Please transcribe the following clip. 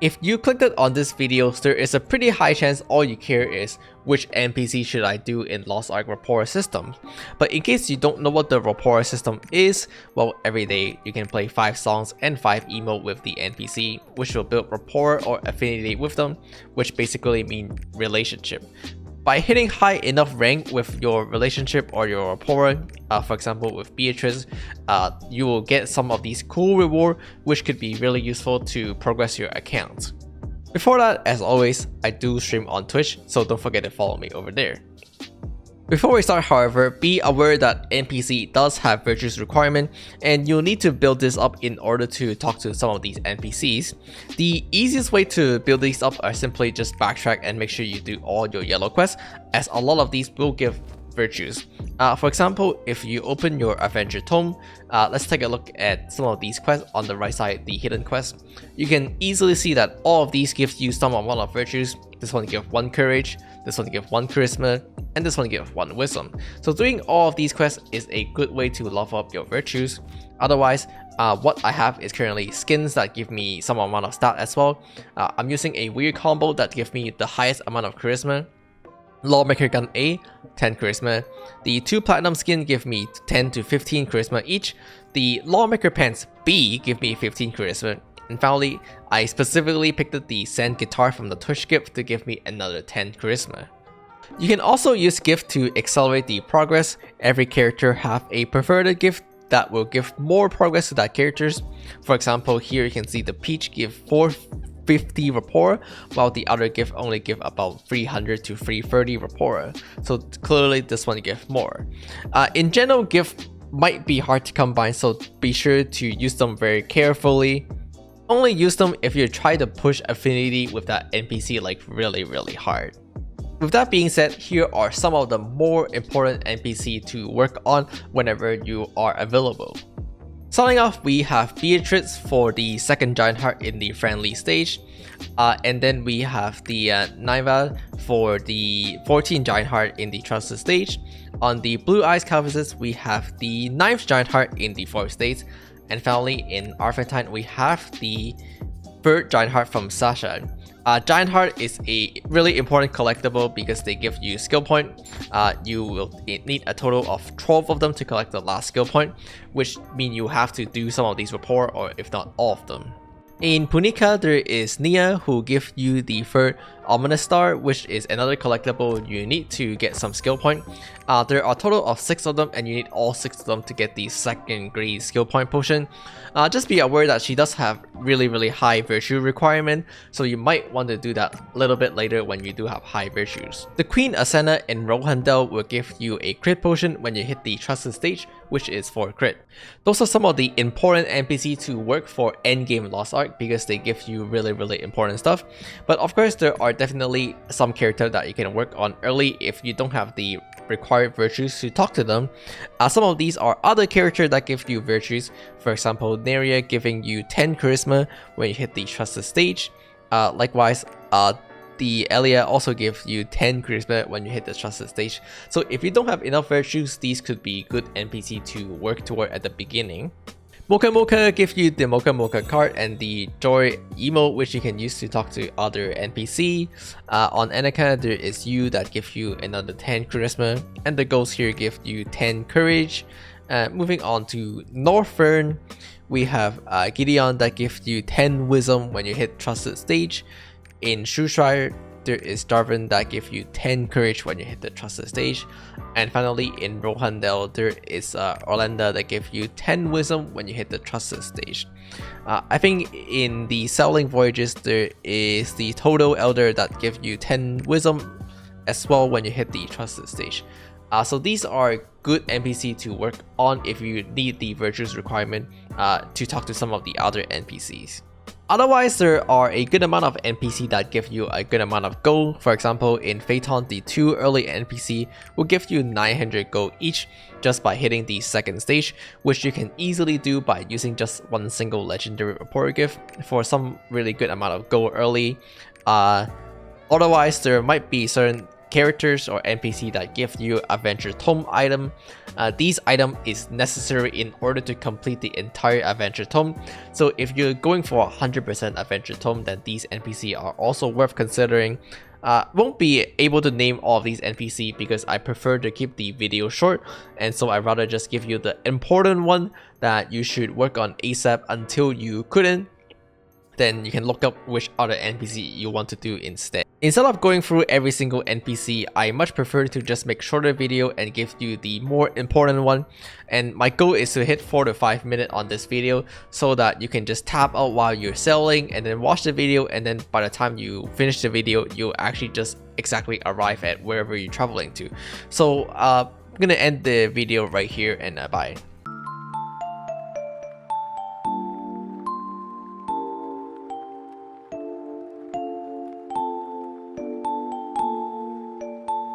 If you clicked on this video, there is a pretty high chance all you care is which NPC should I do in Lostark rapport system. But in case you don't know what the rapport system is, well, every day you can play 5 songs and 5 emote with the NPC, which will build rapport or affinity with them, which basically mean relationship. By hitting high enough rank with your relationship or your rapport, for example with Beatrice, you will get some of these cool reward which could be really useful to progress your account. Before that, as always, I do stream on Twitch, so don't forget to follow me over there. Before we start, however, be aware that NPC does have virtues requirement, and you'll need to build this up in order to talk to some of these NPCs. The easiest way to build these up are simply just backtrack and make sure you do all your yellow quests, as a lot of these will give virtues. For example, if you open your Adventure Tome, let's take a look at some of these quests on the right side, the hidden quests. You can easily see that all of these gives you some amount of virtues. This one gives 1 courage, this one gives 1 charisma, and this one gives 1 wisdom. So doing all of these quests is a good way to level up your virtues. Otherwise, what I have is currently skins that give me some amount of stat as well. I'm using a weird combo that gives me the highest amount of charisma. Lawmaker Gun A, 10 charisma. The 2 platinum skin give me 10 to 15 charisma each. The Lawmaker Pants B give me 15 charisma. And finally, I specifically picked the Sand Guitar from the Twitch gift to give me another 10 charisma. You can also use gift to accelerate the progress. Every character have a preferred gift that will give more progress to that characters. For example, here you can see the Peach give 450 rapport, while the other gift only give about 300 to 330 rapport. So clearly this one give more. In general, gift might be hard to combine, so be sure to use them very carefully. Only use them if you try to push affinity with that NPC like really hard. With that being said, here are some of the more important NPC to work on whenever you are available. Starting off, we have Beatrice for the 2nd Giant Heart in the friendly stage, and then we have the Naiva for the 14th Giant Heart in the trusted stage. On the Blue Eyes Canvases, we have the 9th Giant Heart in the 4th stage, and finally in Argentine we have the 3rd Giant Heart from Sasha. Giant Heart is a really important collectible because they give you skill point. You will need a total of 12 of them to collect the last skill point, which means you have to do some of these rapport, or if not all of them. In Punica, there is Nia, who gives you the 3rd Ominous Star, which is another collectible you need to get some skill point. There are a total of 6 of them, and you need all 6 of them to get the 2nd grade skill point potion. Just be aware that she does have really high virtue requirement, so you might want to do that a little bit later when you do have high virtues. The Queen Asana in Rohandel will give you a crit potion when you hit the trusted stage, which is for crit. Those are some of the important NPC to work for endgame Lostark because they give you really important stuff. But of course, there are definitely some characters that you can work on early if you don't have the required virtues to talk to them. Some of these are other characters that give you virtues. For example, Neria giving you 10 charisma when you hit the trusted stage. Likewise, the Elia also gives you 10 charisma when you hit the trusted stage. So if you don't have enough virtues, these could be good NPC to work toward at the beginning. Mocha Mocha gives you the Mocha Mocha card and the Joy emote, which you can use to talk to other NPC. On Annika, there is you that gives you another 10 charisma, and the ghost here give you 10 courage. Moving on to Northern, we have Gideon that gives you 10 wisdom when you hit trusted stage. In Shushire, there is Darwin that gives you 10 courage when you hit the trusted stage. And finally, in Rohandel, there is Orlando that gives you 10 wisdom when you hit the trusted stage. I think in the Selling Voyages, there is the Total Elder that gives you 10 wisdom as well when you hit the trusted stage. So these are good NPC to work on if you need the virtues requirement to talk to some of the other NPCs. Otherwise, there are a good amount of NPC that give you a good amount of gold. For example, in Phaeton, the 2 early NPC will give you 900 gold each just by hitting the 2nd stage, which you can easily do by using just 1 single legendary rapport gift for some really good amount of gold early. Otherwise, there might be certain characters or NPC that give you Adventure Tome item. These items is necessary in order to complete the entire adventure tome. So if you're going for 100% adventure tome, then these NPC are also worth considering. Won't be able to name all of these NPC because I prefer to keep the video short, and so I'd rather just give you the important one that you should work on ASAP until you couldn't. Then you can look up which other NPC you want to do instead. Instead of going through every single NPC, I much prefer to just make shorter video and give you the more important one. And my goal is to hit 4 to 5 minutes on this video so that you can just tap out while you're selling and then watch the video, and then by the time you finish the video, you'll actually just exactly arrive at wherever you're traveling to. So I'm gonna end the video right here, and bye.